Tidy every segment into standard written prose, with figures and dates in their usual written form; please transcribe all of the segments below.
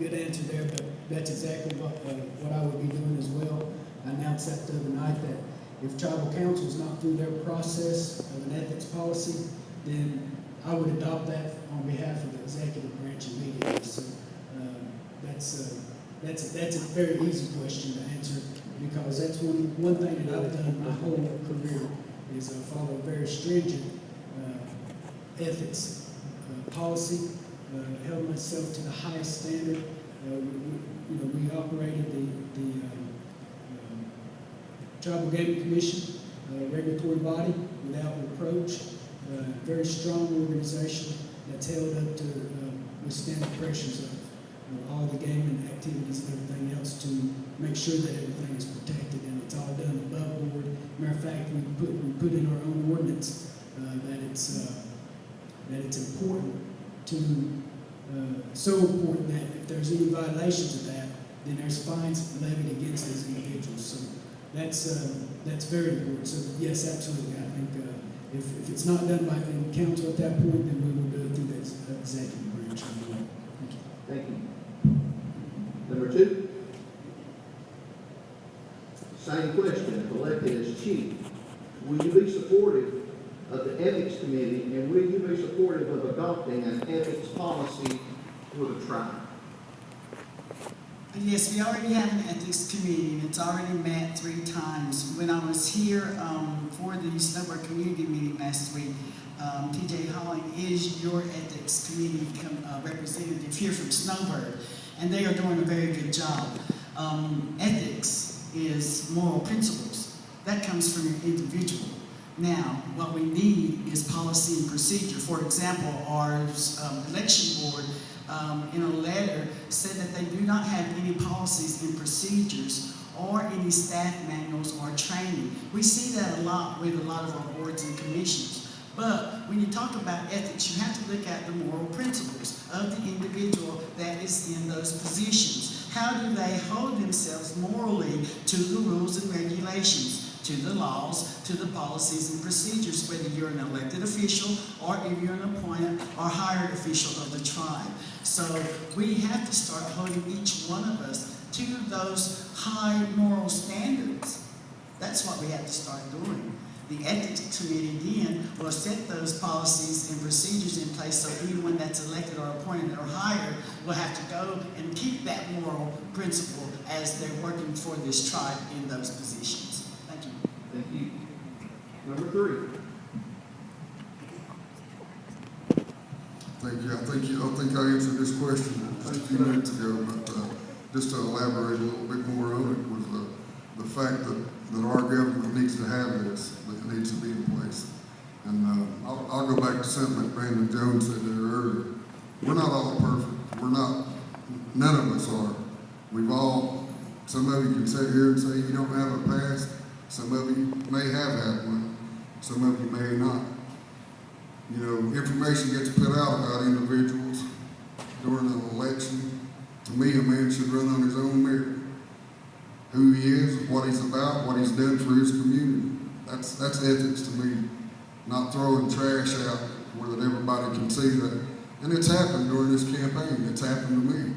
good answer there, but that's exactly what I would be doing as well. I announced that the other night that if tribal council is not through their process of an ethics policy, then I would adopt that on behalf of the executive branch immediately. So that's a very easy question to answer, because that's one thing that I've done my whole career is follow a very stringent ethics policy, held myself to the highest standard. We operated the Tribal Gaming Commission, regulatory body, without reproach. Very strong organization that's held up to withstand the pressures of all the gaming activities and everything else to make sure that everything is protected and it's all done above board. Matter of fact, we put in our own ordinance that it's important to so important that if there's any violations of that, then there's fines levied against those individuals. So that's very important. So yes, absolutely. I think if it's not done by the council at that point, then we will do it through the executive branch. Thank you. Thank you. Number 2. Same question. If elected as chief, will you be supportive of the ethics committee, and will you be supportive of adopting an ethics policy for the tribe? Yes, we already have an ethics committee, and it's already met 3 times. When I was here for the Snowbird community meeting last week, TJ Holling is your ethics committee representative here from Snowbird, and they are doing a very good job. Ethics is moral principles. That comes from your individual. Now, what we need is policy and procedure. For example, our election board in a letter said that they do not have any policies and procedures or any staff manuals or training. We see that a lot with a lot of our boards and commissions. But when you talk about ethics, you have to look at the moral principles of the individual that is in those positions. How do they hold themselves morally to the rules and regulations, to the laws, to the policies and procedures, whether you're an elected official or if you're an appointed or hired official of the tribe. So we have to start holding each one of us to those high moral standards. That's what we have to start doing. The ethics committee then will set those policies and procedures in place so anyone that's elected or appointed or hired will have to go and keep that moral principle as they're working for this tribe in those positions. Thank you. Thank you. Number 3. Thank you. I think I answered this question just a few minutes ago, but just to elaborate a little bit more on it was the fact that our government needs to have this, that it needs to be in place. And I'll go back to something that Brandon Jones said there earlier. We're not all perfect. None of us are. Some of you can sit here and say you don't have a past. Some of you may have had one. Some of you may not. Information gets put out about individuals during an election. To me, a man should run on his own merit. Who he is, what he's about, what he's done for his community. That's ethics to me. Not throwing trash out where that everybody can see that. And it's happened during this campaign. It's happened to me.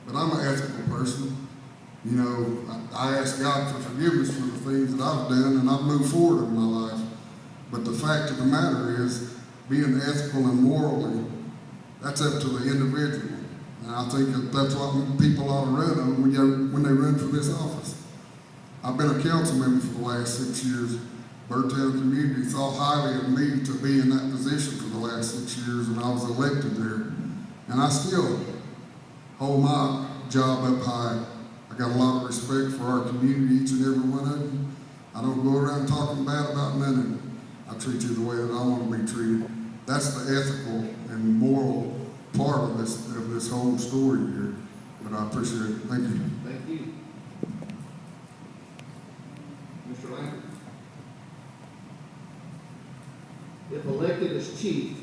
But I'm an ethical person. I ask God for forgiveness for the things that I've done, and I've moved forward in my life. But the fact of the matter is, being ethical and morally, that's up to the individual. And I think that's what people ought to run on when they run for this office. I've been a council member for the last 6 years. Birdtown community thought highly of me to be in that position for the last 6 years, and I was elected there. And I still hold my job up high. I got a lot of respect for our community, each and every one of them. I don't go around talking bad about none of them. I treat you the way that I want to be treated. That's the ethical and moral part of this whole story here. But I appreciate it. Thank you. Thank you. Mr. Lambert. If elected as chief,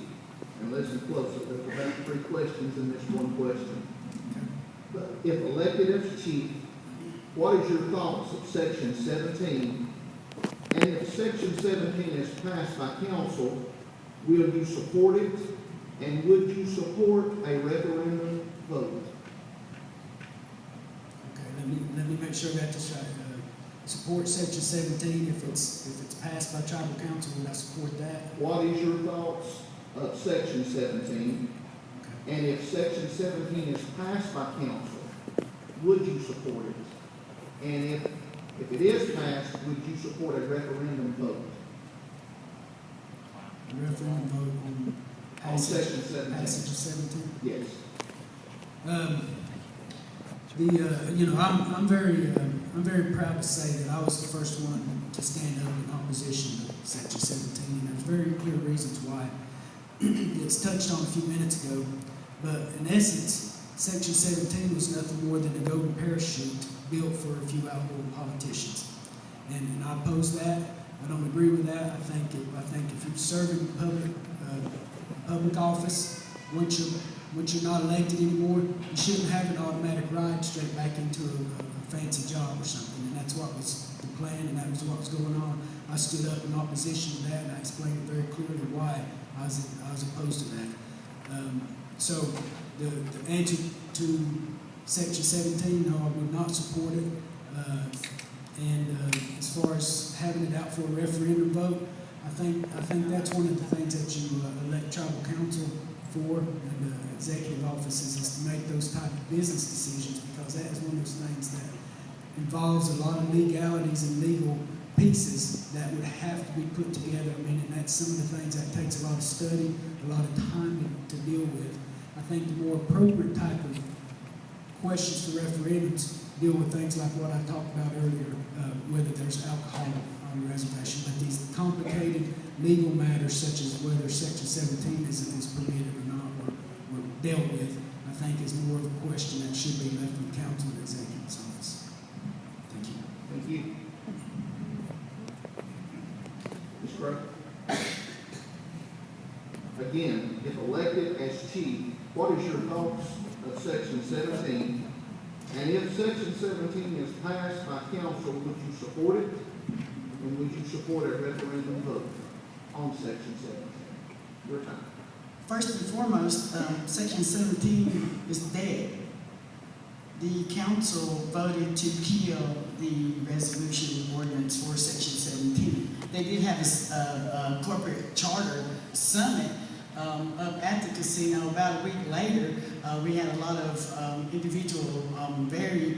and listen closely, there's about 3 questions in this one question. But if elected as chief, what is your thoughts of Section 17? And if Section 17 is passed by council, will you support it? And would you support a referendum vote? let me make sure I got this right. Support section 17, if it's passed by tribal council, would I support that? What is your thoughts of section 17? Okay. And if section 17 is passed by council, would you support it? And if it is passed, would you support a referendum vote Referendum vote on on section 17? passage of 17? Yes. I'm very proud to say that I was the first one to stand up in opposition to Section 17, and there's very clear reasons why. It's touched on a few minutes ago, but in essence, Section 17 was nothing more than a golden parachute built for a few outlaw politicians, and I oppose that. I don't agree with that. I think if you're serving public office, once you're not elected anymore, you shouldn't have an automatic ride straight back into a fancy job or something. And that's what was the plan, and that was what was going on. I stood up in opposition to that, and I explained very clearly why I was opposed to that. So the answer to Section 17, no, I would not support it. As far as having it out for a referendum vote, I think that's one of the things that you elect tribal council for and executive offices is to make those type of business decisions, because that is one of those things that involves a lot of legalities and legal pieces that would have to be put together. I mean, and that's some of the things that takes a lot of study, a lot of time to deal with. I think the more appropriate type of questions for referendums deal with things like what I talked about earlier, whether there's alcohol on the reservation, but these complicated legal matters such as whether Section 17 is permitted or not were dealt with, I think is more of a question that should be left with council and executive's office. Thank you. Thank you. Ms. Crowe? Again, if elected as chief, what is your thoughts of Section 17? And if Section 17 is passed by council, would you support it? And would you support a referendum vote on Section 17? Your time. First and foremost, Section 17 is dead. The council voted to kill the resolution ordinance for Section 17. They did have a corporate charter summit up at the casino. About a week later, we had a lot of individual, very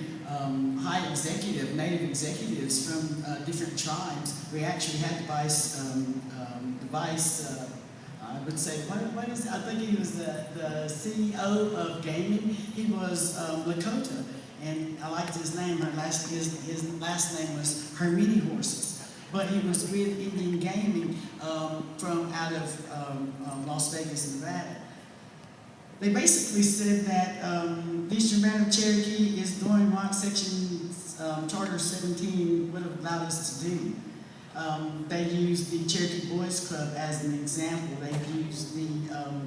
high executive, native executives from different tribes. We actually had the vice, I would say, what is it? I think he was the CEO of gaming. He was Lakota, and I liked his name. His last name was Hermini Horses. But he was with Indian Gaming from out of Las Vegas, Nevada. They basically said that the Eastern Band of Cherokee is doing what Section Charter 17 would have allowed us to do. They used the Cherokee Boys Club as an example. They used the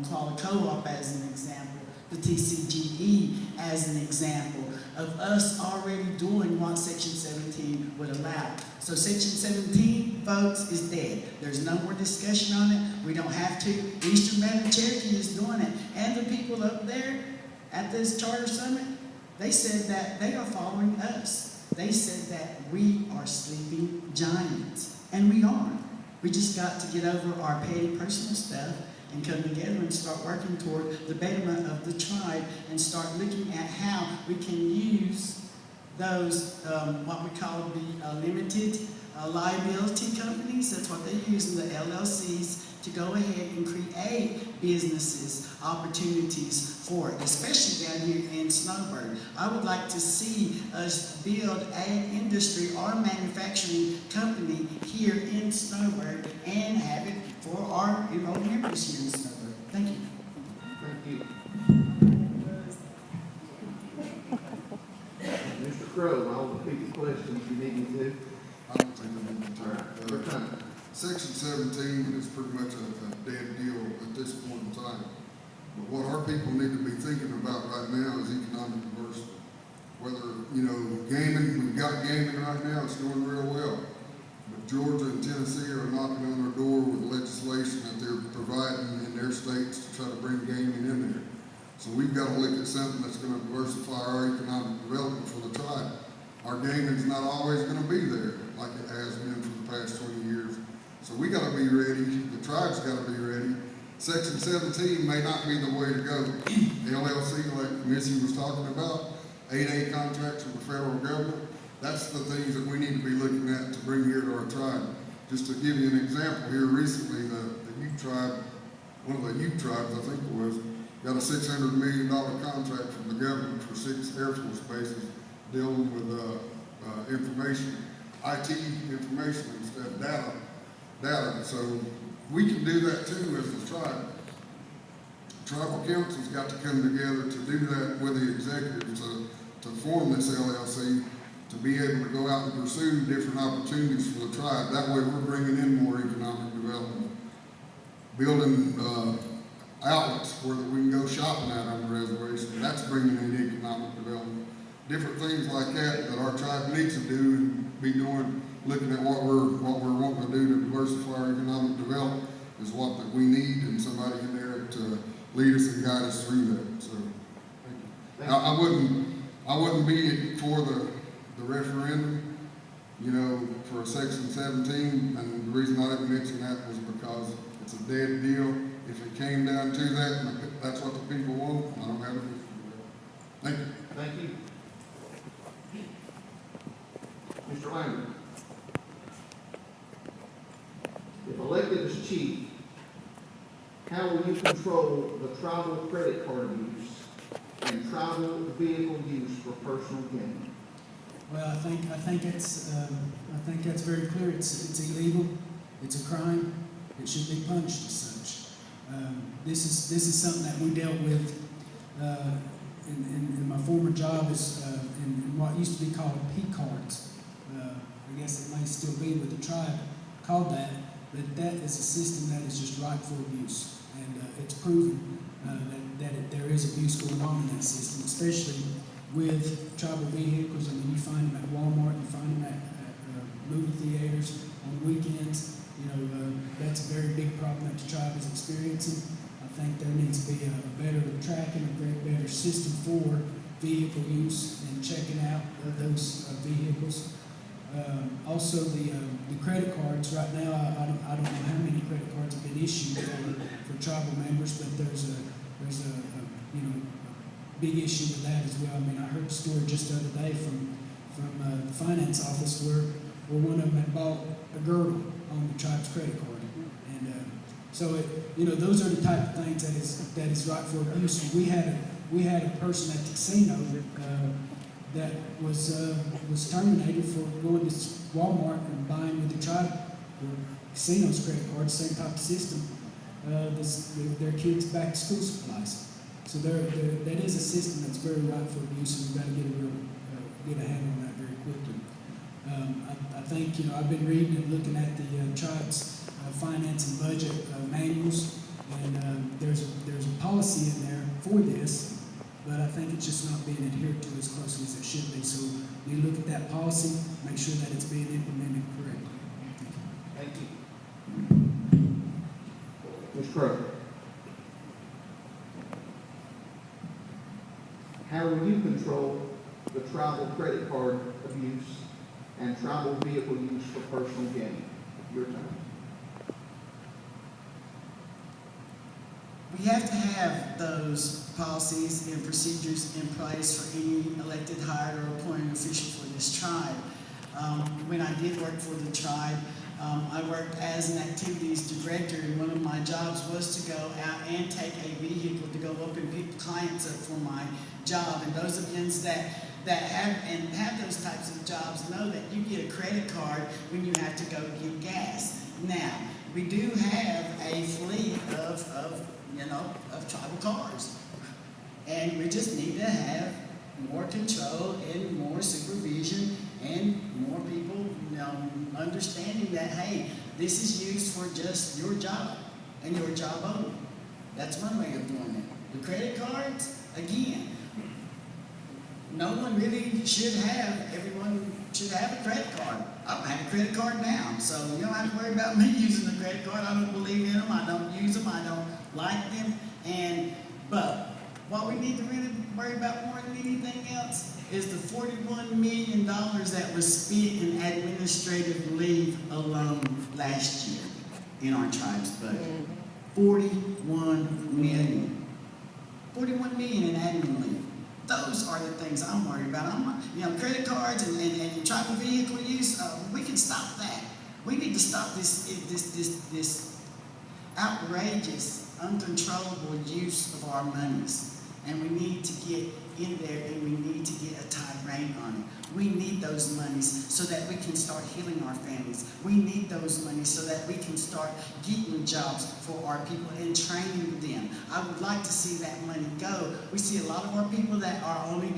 Claw Co-op as an example, the TCGE as an example of us already doing what Section 17 would allow. So Section 17, folks, is dead. There's no more discussion on it. We don't have to. The Eastern Band of Cherokee is doing it. And the people up there at this Charter Summit, they said that they are following us. They said that we are sleeping giants. And we are. We just got to get over our petty personal stuff and come together and start working toward the betterment of the tribe and start looking at how we can use those, what we call the limited liability companies. That's what they use in the LLCs to go ahead and create businesses, opportunities for it, especially down here in Snowbird. I would like to see us build an industry or manufacturing company here in Snowbird and have it for our enrolled members here in Snowbird. Thank you. Thank you. Mr. Crowe, I'll repeat the questions you need me to. I don't think I need to. All right, your time. Section 17 is pretty much a dead deal at this point in time. But what our people need to be thinking about right now is economic diversity. Whether, gaming, we've got gaming right now, it's doing real well. But Georgia and Tennessee are knocking on their door with legislation that they're providing in their states to try to bring gaming in there. So we've got to look at something that's going to diversify our economic development for the tribe. gaming's not always gonna be there like it has been for the past 20 years. So we gotta be ready, the tribe's gotta be ready. Section 17 may not be the way to go. LLC, like Missy was talking about, 8A contracts with the federal government, that's the things that we need to be looking at to bring here to our tribe. Just to give you an example, here recently, the Ute tribe, one of the Ute tribes, I think it was, got a $600 million contract from the government for 6 Air Force bases dealing with information, IT information and stuff, data. So we can do that too as a tribe. Tribal council's got to come together to do that with the executives to form this LLC, to be able to go out and pursue different opportunities for the tribe. That way we're bringing in more economic development, building outlets where we can go shopping at on the reservation. That's bringing in economic development. Different things like that our tribe needs to do and be doing, looking at what we're wanting to do to diversify our economic development is what that we need, and somebody in there to lead us and guide us through that. So I wouldn't be for the referendum, you know, for Section 17, and the reason I didn't mention that was because it's a dead deal. If it came down to that, and that's what the people want, I don't have an issue with that. Thank you. Thank you. Mr. Lambert. If elected as chief, how will you control the tribal credit card use and tribal vehicle use for personal gain? Well, I think that's very clear. It's illegal. It's a crime. It should be punished as such. This is something that we dealt with in my former job is in what used to be called P cards. I guess it may still be with the tribe called that, but that is a system that is just ripe for abuse, and it's proven that there is abuse going on in that system, especially with tribal vehicles. I mean, you find them at Walmart, you find them at movie theaters on weekends. You know, that's a very big problem that the tribe is experiencing. I think there needs to be a better tracking, a better system for vehicle use and checking out of those vehicles. Also, the credit cards. Right now, I don't know how many credit cards have been issued for tribal members, but there's a big issue with that as well. I mean, I heard a story just the other day from the finance office where one of them had bought a girdle on the tribe's credit card, and so those are the type of things that is right for abuse. We had a person at the casino that was terminated for going to Walmart and buying with the tribe casino's credit card, same type of system. Their kids' back to school supplies. So that is a system that's very ripe for abuse, and we've got to get a handle on that very quickly. I think I've been reading and looking at the tribe's finance and budget manuals, and there's a policy in there for this, but I think it's just not being adhered to as closely as it should be. So we look at that policy, make sure that it's being implemented correctly. Thank you. Ms. Crow. How will you control the tribal credit card abuse and tribal vehicle use for personal gain? Your time. We have to have those policies and procedures in place for any elected, hired, or appointed official for this tribe. When I did work for the tribe, I worked as an activities director, and one of my jobs was to go out and take a vehicle to go up and pick clients up for my job. And those of us that have those types of jobs know that you get a credit card when you have to go get gas. Now, we do have a fleet of tribal cars, and we just need to have more control and more supervision and more people understanding that, hey, this is used for just your job and your job only. That's one way of doing it. The credit cards, again, no one really should have, everyone should have a credit card. I don't have a credit card now, so you don't have to worry about me using a credit card. I don't believe in them, I don't use them, I don't like them, but what we need to really worry about more than anything else is the $41 million that was spent in administrative leave alone last year in our tribe's budget. 41 million. 41 million in admin leave. Those are the things I'm worried about. Credit cards and tribal vehicle use, we can stop that. We need to stop this outrageous, uncontrollable use of our monies. And we need to get in there and we need to get a tight rein on it. We need those monies so that we can start healing our families. We need those monies so that we can start getting jobs for our people and training them. I would like to see that money go. We see a lot of our people that are only,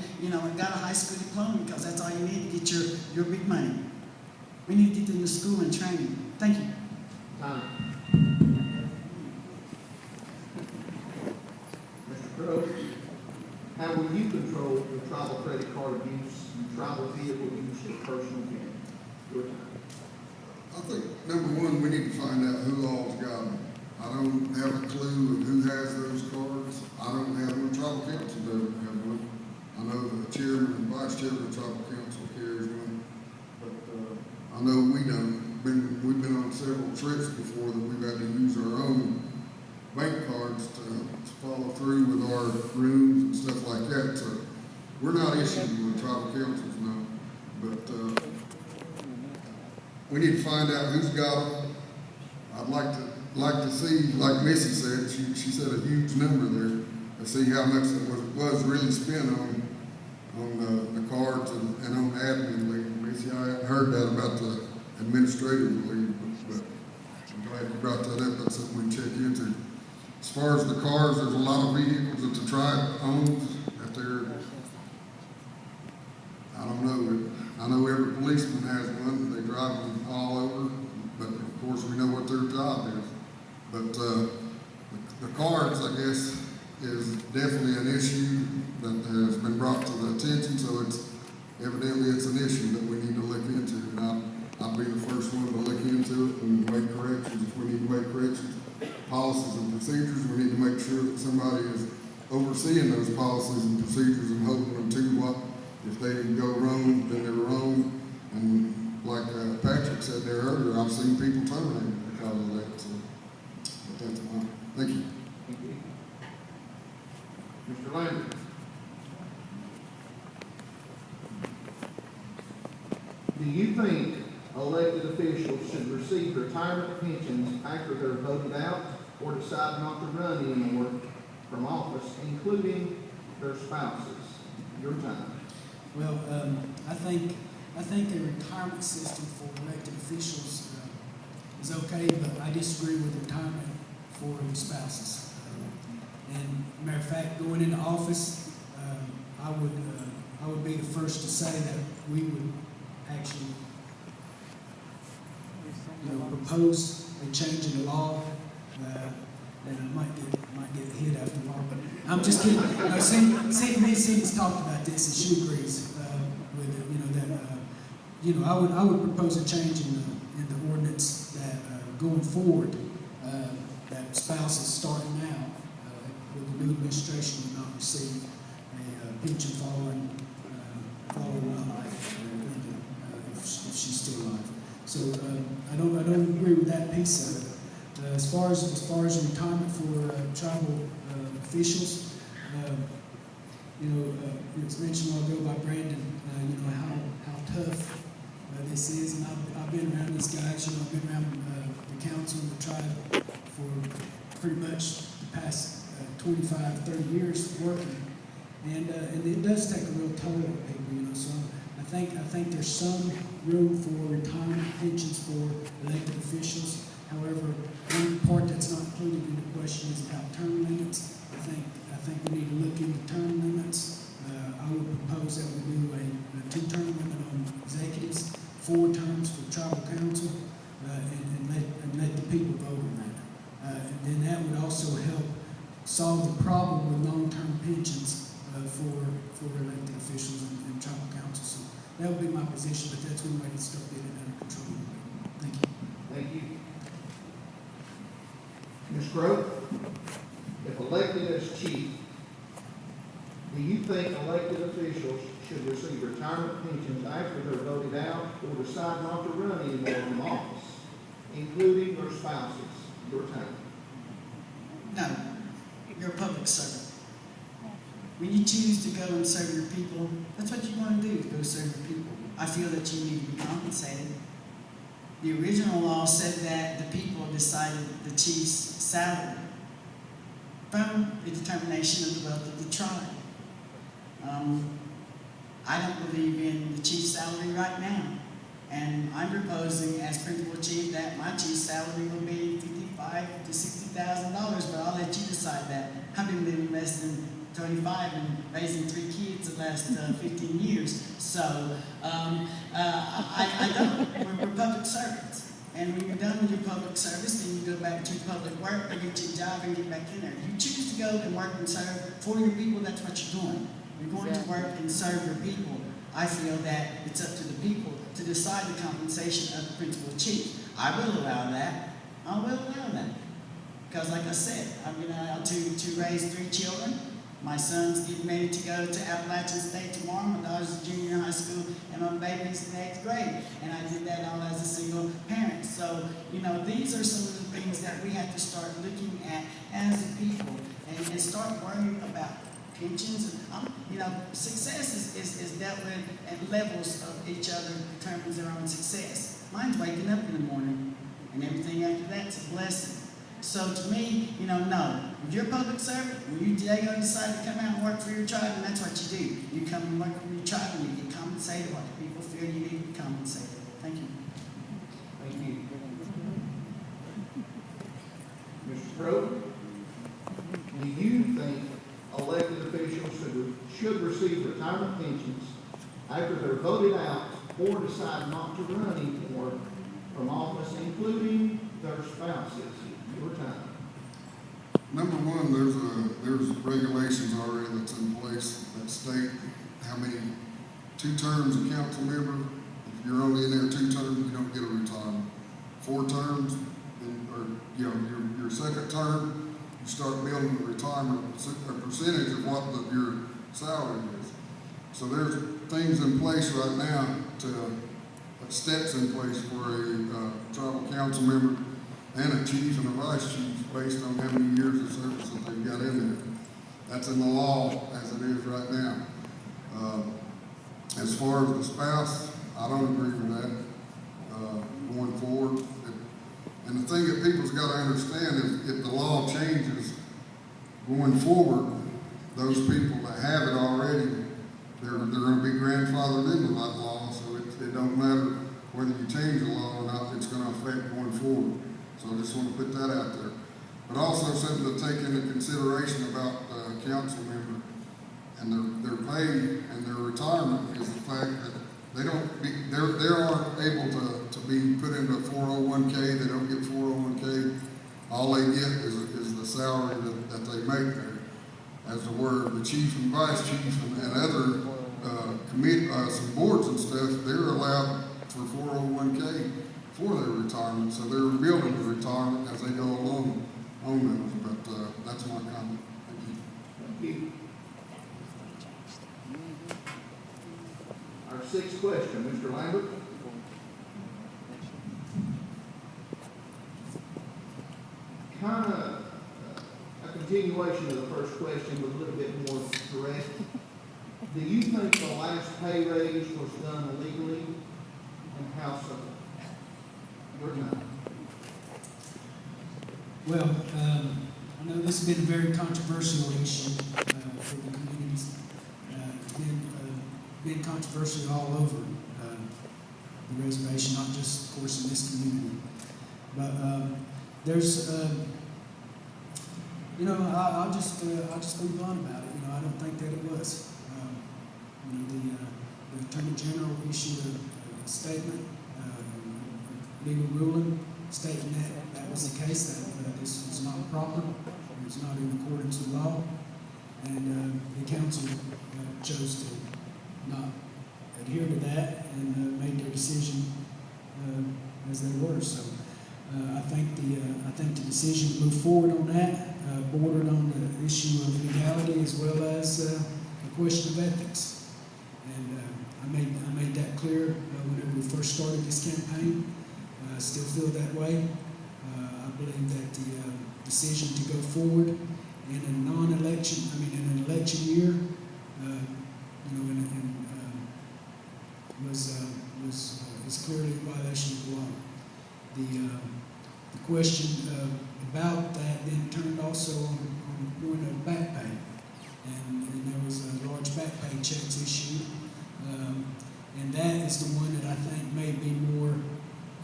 got a high school diploma because that's all you need to get your big money. We need to get them to school and training. Thank you. Mr. Crowe, how will you control the tribal credit card abuse and tribal vehicle use for personal gain? Your time. I think, number one, we need to find out who all's got them. I don't have a clue of who has those cards. I don't have one. Tribal council doesn't have one. I know the chairman and vice chairman of tribal council carries one, but I know we don't. We've been on several trips before that we've had to use our own bank cards to follow through with our rooms and stuff like that. So we're not issuing with tribal councils, no. But we need to find out who's got them. I'd like to see, like Missy said, she said a huge number there, to see how much that was really spent on the cards and on admin leave. Missy, I hadn't heard that about the administrative leave, but I'm glad you brought that up. That's something we can check into. As far as the cars, there's a lot of vehicles that the tribe owns that they're, I don't know, I know every policeman has one. They drive them all over, but of course we know what their job is. But the cards, I guess, is definitely an issue that has been brought to the attention. So it's evidently it's an issue that we need to look into. And I'll be the first one to look into it and make corrections if we need to make corrections. Policies and procedures, we need to make sure that somebody is overseeing those policies and procedures and holding them to what, if they didn't go wrong, then they're wrong. And like Patrick said there earlier, I've seen people terminated because of that. So, but that's fine. Thank you. Thank you. Mr. Lambert. Do you think elected officials should receive retirement pensions after they're voted out or decide not to run anymore from office, including their spouses? Your time. Well, I think the retirement system for elected officials is okay, but I disagree with retirement for spouses. And matter of fact, going into office, I would be the first to say that we would actually propose a change in the law, and I might get hit after a while, but I'm just kidding. Cindy's talked about this, and she agrees with it. That I would propose a change in the ordinance that going forward, that spouses starting now with the new administration will not receive a pension following my life, if she's still alive. So I don't agree with that piece of it. As far as retirement for tribal officials, it was mentioned a while ago by Brandon, how tough this is, and I've been around these guys. I've been around the council and the tribe for pretty much the past 25, 30 years working, and it does take a real toll on people. So I think there's some room for retirement pensions for elected officials. However, one part that's not included in the question is about term limits. I think we need to look into term limits. I would propose that we do a 2-term limit on executives, 4 terms for tribal council, and let the people vote on that. And then that would also help solve the problem with long-term pensions for elected officials and tribal council. So that would be my position, but that's one way to start getting it under control. Thank you. Thank you. Ms. Crowe, if elected as chief, do you think elected officials should receive retirement pensions after they're voted out or decide not to run anymore from office, including their spouses, your time? No, you're a public servant. When you choose to go and serve your people, that's what you want to do, is go serve your people. I feel that you need to be compensated. The original law said that the people decided the chief's salary from the determination of the wealth of the tribe. I don't believe in the chief's salary right now. And I'm proposing as principal chief that my chief's salary will be $55,000 to $60,000, but I'll let you decide that. I've been living less than 25 and raising 3 kids the last 15 years. So I don't. We're public servants. And when you're done with your public service, then you go back to your public work, or get your job and get back in there. If you choose to go and work and serve for your people, that's what you're doing. You're going to work and serve your people. I feel that it's up to the people to decide the compensation of the principal chief. I will allow that. I will allow that. Because like I said, I'm going to raise 3 children. My son's getting ready to go to Appalachian State tomorrow. My daughter's in junior high school, and my baby's in 8th grade. And I did that all as a single parent. So, these are some of the things that we have to start looking at as a people and start worrying about pensions. Success is dealt with at levels of each other, determines their own success. Mine's waking up in the morning, and everything after that's a blessing. So to me, no. If you're a public servant, when they decide to come out and work for your tribe, and that's what you do. You come and work for your tribe, and you get compensated what the people feel you need to be compensated. Thank you. Thank you. Mr. Crowe, do you think elected officials should receive retirement pensions after they're voted out or decide not to run anymore from office, including their spouses? Your time. Number one, there's regulations already that's in place that state how many 2 terms a council member. If you're only in there 2 terms, you don't get a retirement. 4 terms, your second term, you start building a retirement, a percentage of what your salary is. So there's things in place right now steps in place for a tribal council member and a chief and a vice chief based on how many years of service that they've got in there. That's in the law as it is right now. As far as the spouse, I don't agree with that going forward. And the thing that people's got to understand is if the law changes going forward, those people that have it already, they're going to be grandfathered into that law, so it don't matter whether you change the law or not, it's going to affect going forward. So I just want to put that out there. But also something to take into consideration about the council member and their pay and their retirement is the fact that they aren't able to be put into a 401k. They don't get 401k. All they get is the salary that they make there. As to where the chief and vice chief and other some boards and stuff, they're allowed for 401k for their retirement. So they're building the retirement as they go along on those. But that's my comment. Thank you. Thank you. Our 6th question, Mr. Lambert. Kind of a continuation of the first question, but a little bit more direct. Do you think the last pay raise was done illegally, and how so? Your time. Well, I know this has been a very controversial issue for the communities. It's been controversial all over the reservation, not just, of course, in this community. But there's, I'll just be blunt about it. I don't think that it was. The Attorney General issued a statement, legal ruling, stating that that was the case, that this was not proper, it was not in accordance with law, and the council chose to not adhere to that and made their decision as they were. So I think the decision to move forward on that bordered on the issue of legality as well as a question of ethics. And I made that clear whenever we first started this campaign. I still feel that way. I believe that the decision to go forward in a non-election, in an election year, was clearly a violation of the law. The question about that then turned also on point of back pay, and there was a large back pay checks issued, and that is the one that I think may be more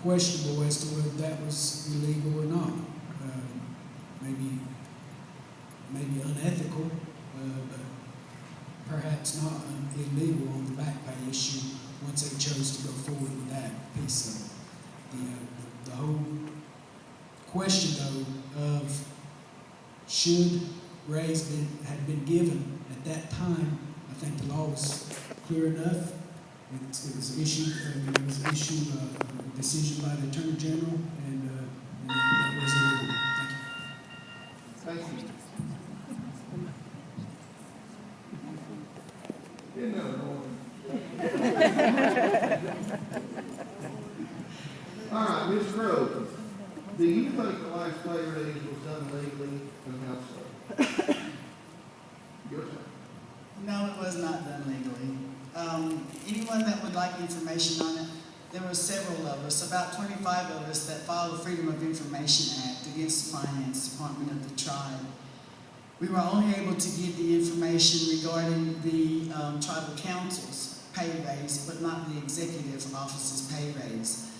questionable as to whether that was illegal or not. Maybe unethical, but perhaps not illegal on the back pay issue once they chose to go forward with that piece of it. The whole question, though, of should raise had been given at that time, I think the law was clear enough. It was issued a decision by the Attorney General, and that was illegal. Thank you. Thank you. Isn't that annoying? All right, Ms. Crowe, do you think the last pay raise was done legally, and how so? Your turn. No, it was not done legally. Anyone that would like information on it, there were several of us, about 25 of us, that filed the Freedom of Information Act against the Finance Department of the tribe. We were only able to get the information regarding the tribal council's pay raise, but not the executive office's pay raise.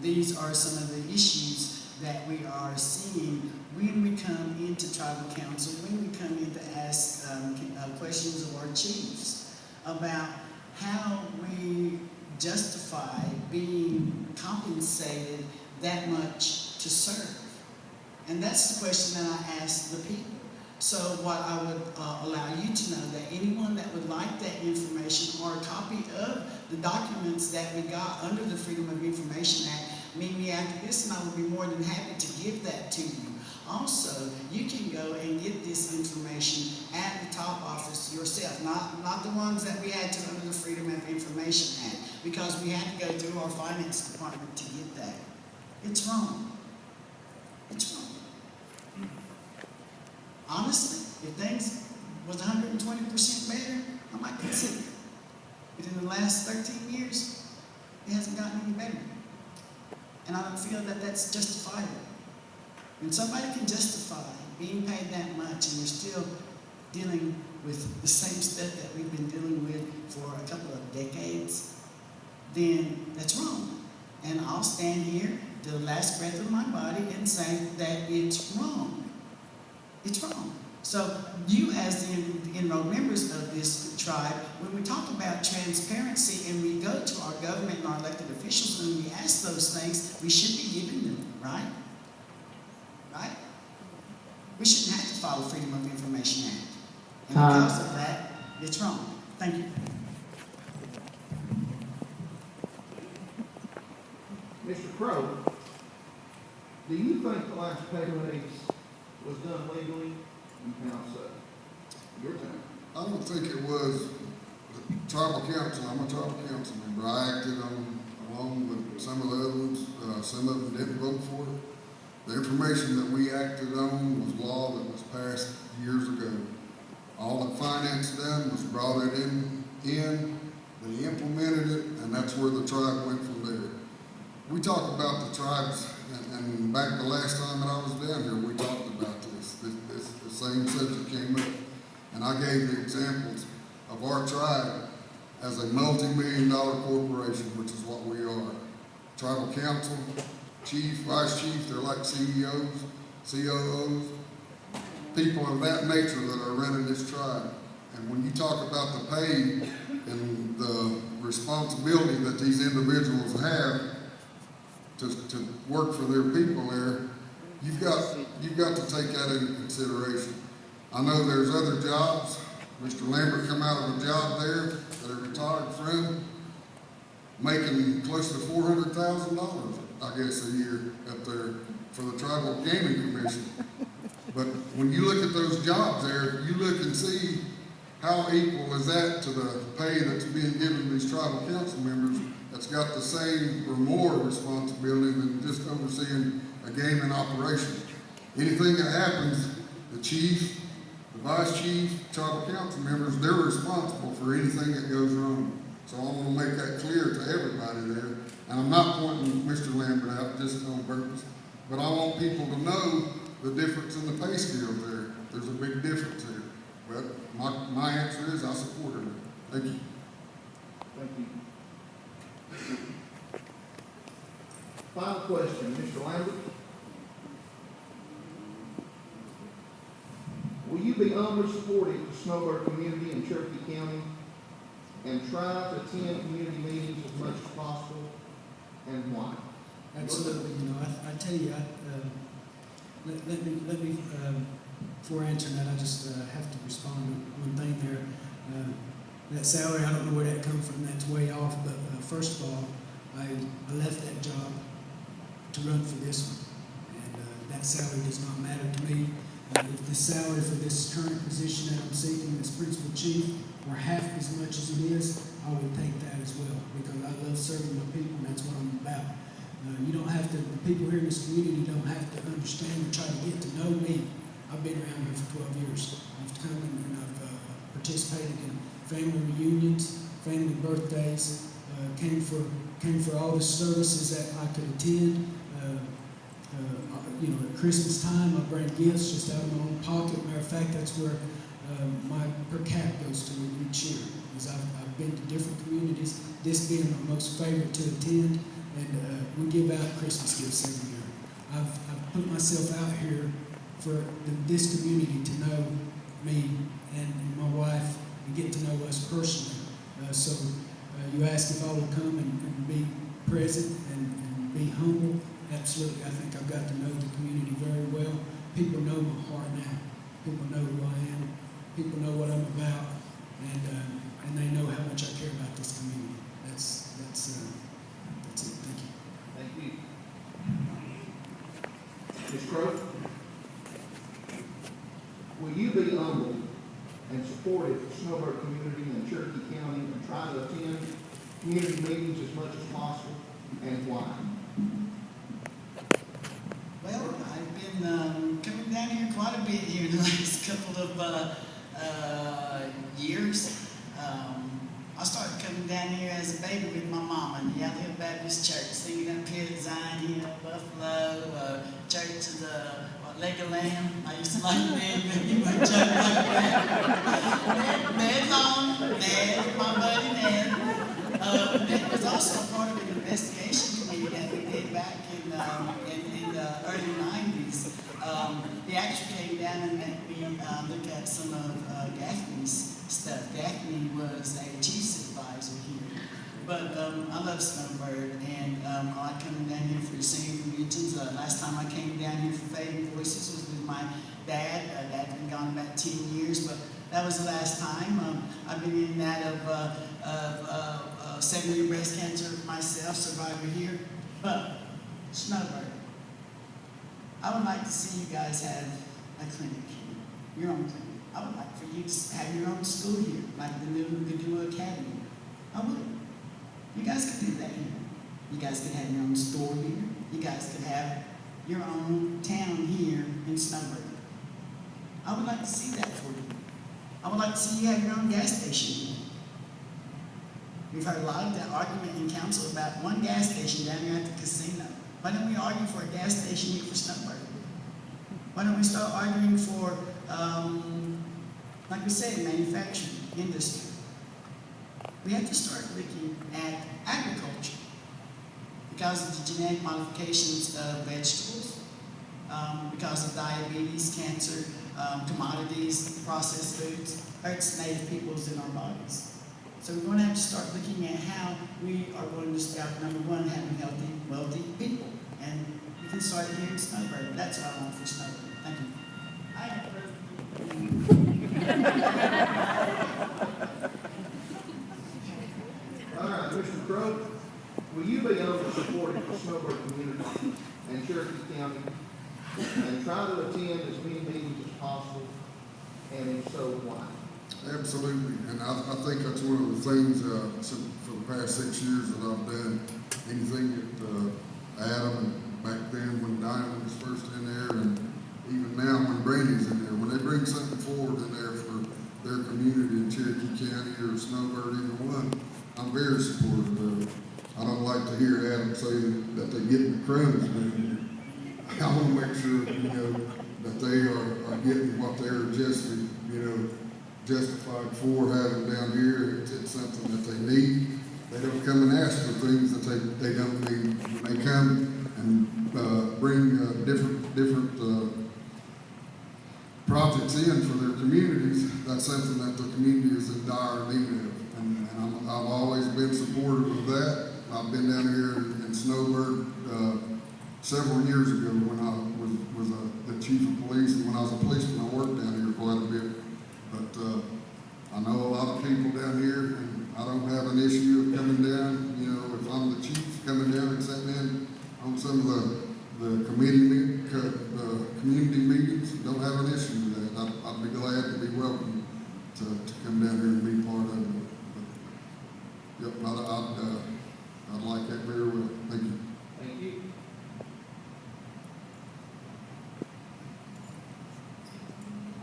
These are some of the issues that we are seeing when we come into tribal council, when we come in to ask questions of our chiefs about how we justify being compensated that much to serve. And that's the question that I ask the people. So what I would allow you to know, that anyone that would like that information or a copy of the documents that we got under the Freedom of Information Act, meet me after this, and I would be more than happy to give that to you. Also, you can go and get this information at the top office yourself, not the ones that we had to under the Freedom of Information Act, because we had to go through our finance department to get that. It's wrong. It's wrong. Honestly, if things was 120% better, I might consider it. But in the last 13 years, it hasn't gotten any better. And I don't feel that that's justifiable. When somebody can justify being paid that much and we're still dealing with the same stuff that we've been dealing with for a couple of decades, then that's wrong. And I'll stand here to the last breath of my body and say that it's wrong. It's wrong. So you, as the enrolled members of this tribe, when we talk about transparency and we go to our government and our elected officials and we ask those things, we should be giving them, right? Right? We shouldn't have to follow Freedom of Information Act. And because of that, it's wrong. Thank you. Mr. Crowe, do you think the last pay raise was done legally, and how so? Your turn. I don't think it was the tribal council. I'm a tribal council member. I acted along with some of the other ones. Some of them didn't vote for it. The information that we acted on was law that was passed years ago. All that finance done was brought it in, they implemented it, and that's where the tribe went from there. We talk about the tribes, and back the last time that I was down here, we talked about this. The same subject came up, and I gave the examples of our tribe as a multi-million-dollar corporation, which is what we are. Tribal council, chief, vice chief, they're like CEOs, COOs, people of that nature that are running this tribe. And when you talk about the pay and the responsibility that these individuals have to work for their people there, you've got to take that into consideration. I know there's other jobs. Mr. Lambert come out of a job there that a retired friend making close to $400,000, I guess, a year up there for the Tribal Gaming Commission. But when you look at those jobs there, you look and see how equal is that to the pay that's being given to these tribal council members that's got the same or more responsibility than just overseeing a gaming operation? Anything that happens, the chief, the vice chief, tribal council members, they're responsible for anything that goes wrong. So I want to make that clear to everybody there. And I'm not pointing Mr. Lambert out just on purpose, but I want people to know the difference in the pay scale there. There's a big difference here. But my answer is I support it. Thank you. Thank you. Final question, Mr. Lambert. Will you be humbly supportive of the Snowbird community in Cherokee County and try to attend community meetings as much as possible, and why? Absolutely. You know, I tell you, let me before answering that, I just have to respond to one thing there. That salary, I don't know where that comes from. That's way off. But first of all, I left that job to run for this one, and that salary does not matter to me. If the salary for this current position that I'm seeking as principal chief were half as much as it is, I would take that as well, because I love serving my people, and that's what I'm about. You don't have to, the people here in this community don't have to understand or try to get to know me. I've been around here for 12 years. I've come and I've participated in family reunions, family birthdays, came for all the services that I could attend. You know, at Christmas time, I bring gifts just out of my own pocket. Matter of fact, that's where my per cap goes to each year. Because I've been to different communities, this being my most favorite to attend, and we give out Christmas gifts every year. I've put myself out here for this community to know me and my wife and get to know us personally. So you ask if I will come and be present and be humble. Absolutely. I think I've got to know the community very well. People know my heart now. People know who I am. People know what I'm about, and they know how much I care about this community. That's it. Thank you. Thank you. Ms. Crowe, will you be humble and supportive of the Snowbird community in Cherokee County and try to attend community meetings as much as possible, and why? Well, I've been coming down here quite a bit here in the last couple of years. I started coming down here as a baby with my mama in the Yale Baptist Church, singing up here at Zion, Buffalo, Church of the Leg of Lamb. I used to like that, but you might joke like that. Ned's on, Ned, my buddy Ned. Ned was also part of an investigation committee that we did back in the early 90s. He actually came down and let me look at some of Gaffney's stuff. Gaffney was a chief's advisor here. But I love Snowbird, and I like coming down here for the singing conventions. Last time I came down here for Fading Voices was with my dad. Dad's been gone about 10 years, but that was the last time. I've been in and out of 7-year breast cancer myself, survivor here. But Snowbird, I would like to see you guys have a clinic here, your own clinic. I would like for you to have your own school here, like the new Gadua Academy. I would. You guys could do that here. You guys could have your own store here. You guys could have your own town here in Snowbird. I would like to see that for you. I would like to see you have your own gas station here. We've heard a lot of that argument in council about one gas station down here at the casino. Why don't we argue for a gas station here for Snowbird? Why don't we start arguing for, like we said, manufacturing, industry? We have to start looking at agriculture because of the genetic modifications of vegetables, because of diabetes, cancer, commodities, processed foods, hurts native peoples in our bodies. So we're going to have to start looking at how we are going to start, number one, having healthy, wealthy people. And we can start here in Snowbird. That's what I want for Snowbird. Thank you. All right, Mr. Crowe, will you be able to support the Snowbird community and Cherokee County and try to attend as many meetings as possible, and if so, why? Absolutely, and I think that's one of the things for the past 6 years that I've done. Anything that Adam and back then when Diamond was first in there, and even now when Brandy's in there, when they bring something forward in there for their community in Cherokee County or Snowbird, either one, I'm very supportive of it. I don't like to hear Adam say that they're getting the crumbs, but I want to make sure, that they are getting what they're justified for having down here. It's something that they need. They don't come and ask for things that they don't need. When they come and bring different projects in for their communities, that's something that the community is in dire need of. And I've always been supportive of that. I've been down here in Snowbird several years ago when I was the chief of police, and when I was a policeman, I worked down here quite a bit. But I know a lot of people down here, and I don't have an issue of coming down. If I'm the chief, coming down and sitting in on some of the community meetings, don't have an issue with that. I'd be glad to be welcome to come down here and be part of it. But, yep, I'd like that very well. Thank you. Thank you.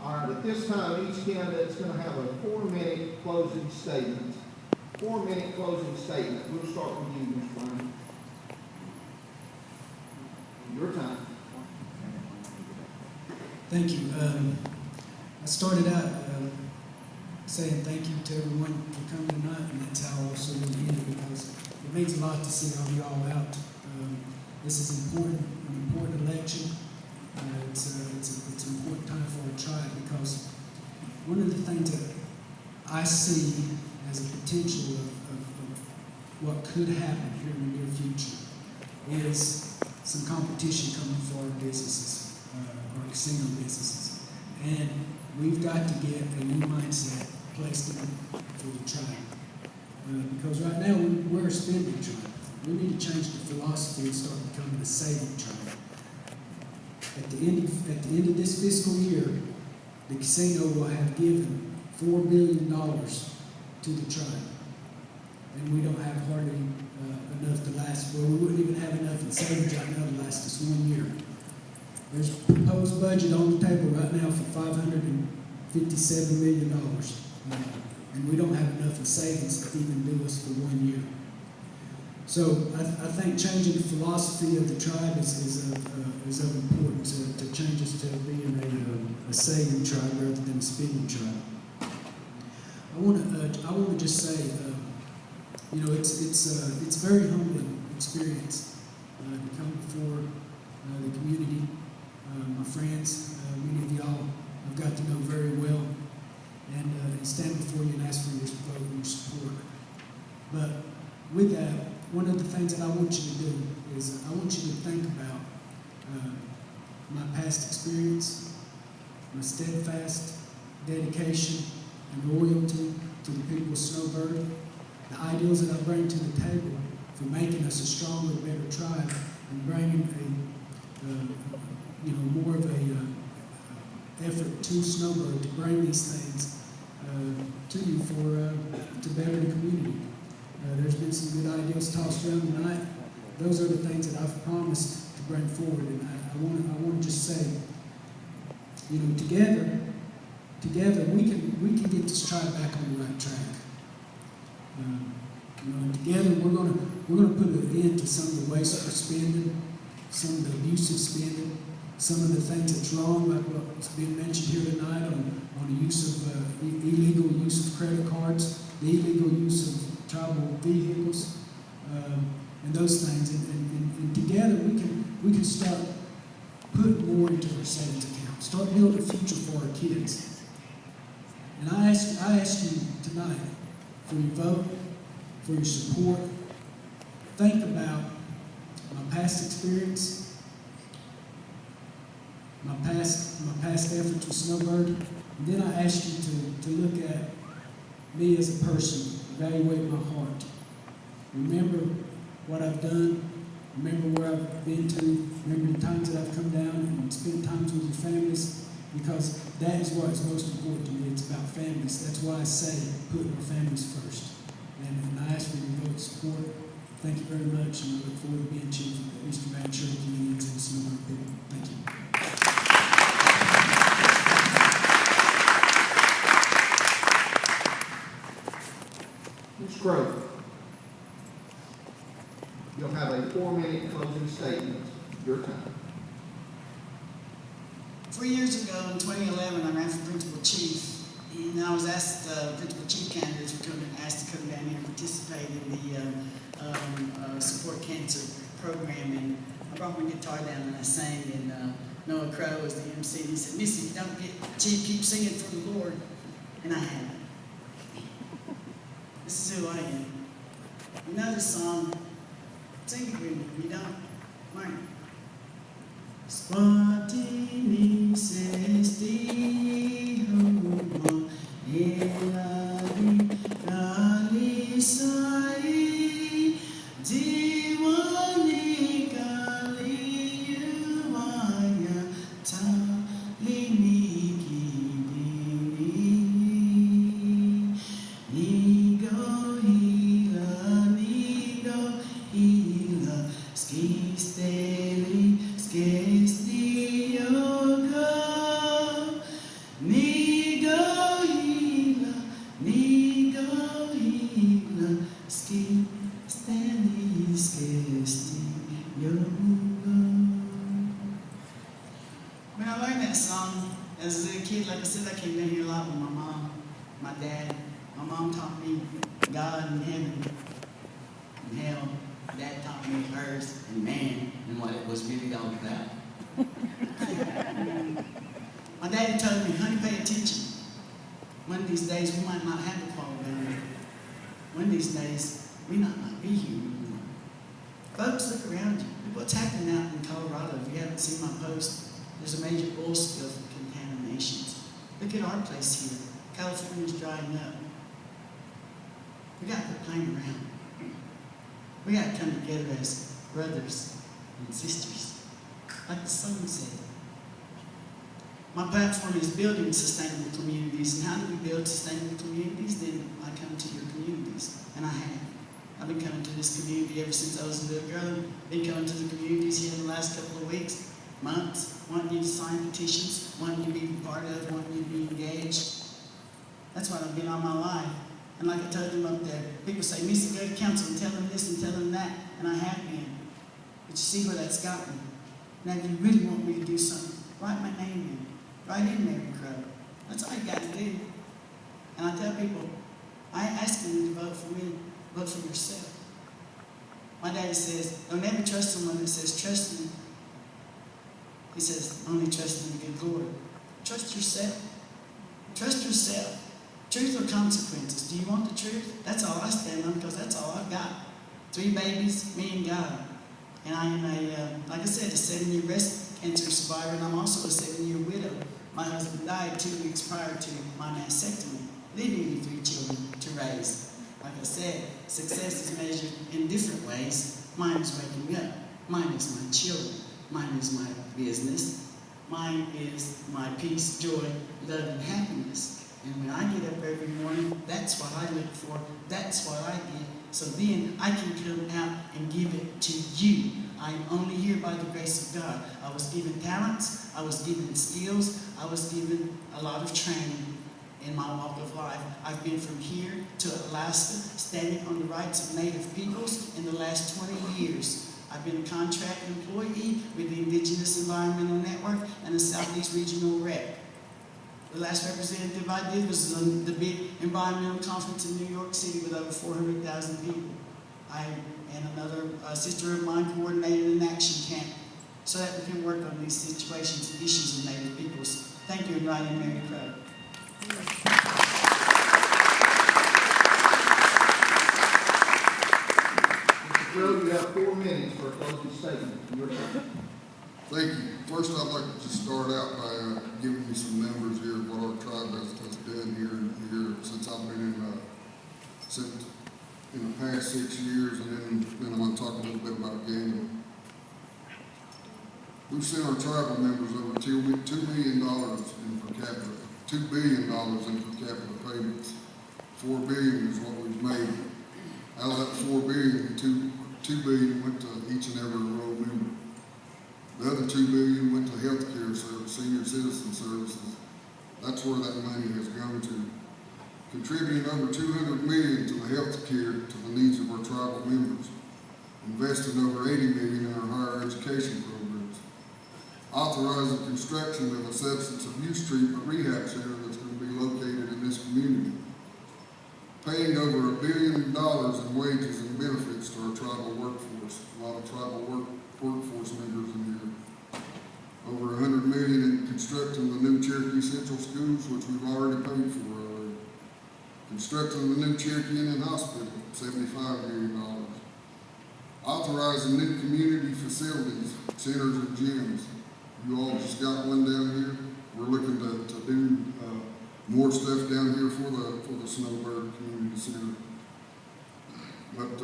All right, at this time, each candidate's going to have a 4-minute closing statement. 4-minute closing statement. We'll start with you, Ms. Brown. Your time. Thank you. I started out saying thank you to everyone for coming tonight, and that's how I also will end it, because it means a lot to see all y'all out. This is an important election. It's an important time for our tribe, because one of the things that I see as a potential of what could happen here in the near future is some competition coming for our businesses, our casino businesses. And we've got to get a new mindset placed in for the tribe. Because right now we're a spending tribe. We need to change the philosophy and start becoming a saving tribe. At the end of this fiscal year, the casino will have given $4 billion to the tribe. And we don't have hardly enough to last. Well, we wouldn't even have enough in savings right now to last us 1 year. There's a proposed budget on the table right now for $557 million. And we don't have enough in savings to even do us for 1 year. So I think changing the philosophy of the tribe is of importance to change us to being a saving tribe rather than a spending tribe. I want to just say, it's a very humbling experience to come before the community, my friends, many of y'all I've got to know very well, and stand before you and ask for your vote and your support. But with that, one of the things that I want you to do is I want you to think about my past experience, my steadfast dedication and loyalty to the people of Snowbird, the ideals that I bring to the table for making us a stronger, better tribe, and bringing more of a effort to Snowbird to bring these things to you to better the community. There's been some good ideas tossed around tonight. Those are the things that I've promised to bring forward, and I want to just say, together we can get this tribe back on the right track. And together we're gonna put an end to some of the wasteful spending, some of the abusive spending, some of the things that's wrong, like what's been mentioned here tonight on the use of illegal use of credit cards, the illegal use of tribal vehicles, and those things. And together we can start putting more into our savings account, start building a future for our kids. And I ask you tonight for your vote, for your support. Think about my past experience, my past efforts with Snowbird, and then I ask you to look at me as a person, evaluate my heart. Remember what I've done, remember where I've been to, remember the times that I've come down and spent times with your families, because that is what is most important to me. It's about families. That's why I say putting our families first. And I ask for your vote of support. Thank you very much, and I look forward to being chief of the Eastern Band Church Unions and the Snowbird people. Thank you. Ms. Grover, you'll have a 4-minute closing statement. Your time. 3 years ago, in 2011, I ran for principal chief. And I was asked, principal chief candidates were asked to come down here and participate in the support cancer program. And I brought my guitar down and I sang, and Noah Crow was the MC. And he said, "Missy, don't get chief, keep singing for the Lord." And I have. This is who I am. You know this song? Sing it with me. If you don't, learn it. Squatini sesti huma eladi kali sai diwani kali yuwaya talini kidini nigo hila skisteli When I learned that song as a little kid, like I said, I came down here a lot with my mom, my dad. My mom taught me God and heaven and hell. Dad taught me earth and man and what it was really all about. My daddy told me, "Honey, pay attention. One of these days we might not have a quality down here. One of these days we might not be here anymore." Folks, look around you. Look what's happening out in Colorado. If you haven't seen my post, there's a major oil spill from contaminations. Look at our place here. California's drying up. We got to quit playing around. We got to come together as brothers and sisters, like the song said. My platform is building sustainable communities. And how do we build sustainable communities? Then I come to your communities, and I have. I've been coming to this community ever since I was a little girl. Been coming to the communities here in the last couple of weeks, months, wanting you to sign petitions, wanting you to be part of, wanting you to be engaged. That's what I've been all my life. And like I told them up there, people say, "Missy, go to council and tell them this and tell them that." And I have been. But you see where that's got me. Now, if you really want me to do something, write my name in. Write in Mary Crow. That's all you got to do. And I tell people, I ain't asking you to vote for me. Vote for yourself. My daddy says, "Don't ever trust someone that says, 'Trust me.' He says, 'Only trust in the good Lord.'" Trust yourself. Trust yourself. Truth or consequences? Do you want the truth? That's all I stand on, because that's all I've got. 3 babies, me and God. And I am like I said, a 7-year breast cancer survivor, and I'm also a 7-year widow. My husband died 2 weeks prior to my mastectomy, leaving me 3 children to raise. Like I said, success is measured in different ways. Mine is waking up. Mine is my children. Mine is my business. Mine is my peace, joy, love, and happiness. And when I get up every morning, that's what I look for. That's what I get. So then I can come out and give it to you. I am only here by the grace of God. I was given talents. I was given skills. I was given a lot of training in my walk of life. I've been from here to Alaska, standing on the rights of Native peoples in the last 20 years. I've been a contract employee with the Indigenous Environmental Network and the Southeast Regional Rep. The last representative I did was the big environmental conference in New York City with over 400,000 people. I and another sister of mine coordinated an action camp so that we can work on these situations and issues of Native peoples. Thank you, and write in Mary Crow. Mr. Crow, you have 4 minutes for a closing statement. Your turn. Thank you. First, I'd like to just start out by giving you some numbers here of what our tribe has done here since I've been in the past 6 years, and then I'm going to talk a little bit about gambling. We've sent our tribal members over $2 million in capita, $2 billion in per capita payments. $4 billion is what we've made. Out of that $4 billion, $2 billion went to each and every enrolled member. The other $2 billion went to health care service, senior citizen services. That's where that money has gone to. Contributing over $200 million to the health care to the needs of our tribal members. Investing over $80 million in our higher education programs. Authorizing construction of a substance abuse treatment rehab center that's going to be located in this community. Paying over $1 billion in wages and benefits to our tribal workforce. A lot of tribal workforce members in here. Over $100 million in constructing the new Cherokee Central Schools, which we've already paid for already. Constructing the new Cherokee Indian Hospital, $75 million. Authorizing new community facilities, centers and gyms. You all just got one down here. We're looking to do more stuff down here for the Snowbird Community Center. But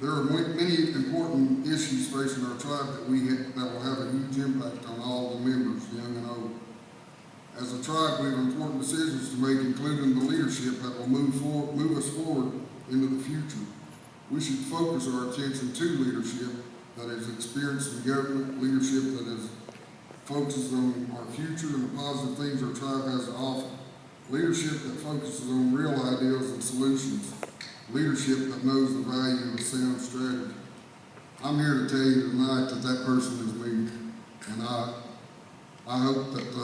there are many important issues facing our tribe that will have a huge impact on all the members, young and old. As a tribe, we have important decisions to make, including the leadership that will move us forward into the future. We should focus our attention to leadership that is experienced in government, leadership that is focuses on our future and the positive things our tribe has to offer. Leadership that focuses on real ideals and solutions. Leadership that knows the value of a sound strategy. I'm here to tell you tonight that that person is me. And I hope that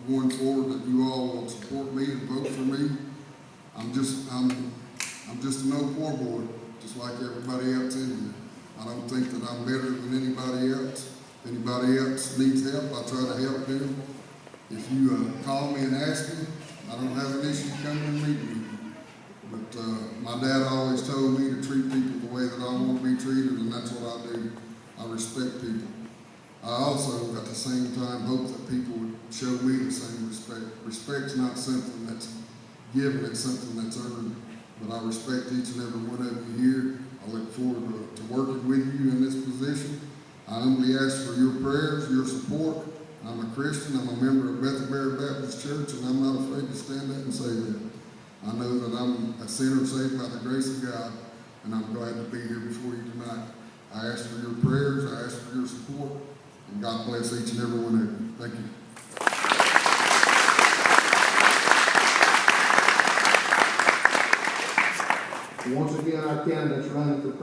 going forward that you all will support me and vote for me. I'm just an old poor boy, just like everybody else in here. I don't think that I'm better than anybody else. If anybody else needs help, I try to help them. If you call me and ask me, I don't have an issue coming and meeting with you. But my dad always told me to treat people the way that I want to be treated, and that's what I do. I respect people. I also, at the same time, hope that people would show me the same respect. Respect's not something that's given, it's something that's earned. But I respect each and every one of you here. I look forward to working with you in this position. I humbly ask for your prayers, your support. I'm a Christian. I'm a member of Bethel Baptist Church, and I'm not afraid to stand up and say that. I know that I'm a sinner saved by the grace of God, and I'm glad to be here before you tonight. I ask for your prayers. I ask for your support, and God bless each and every one of you. Thank you. Once again, our candidates running for president.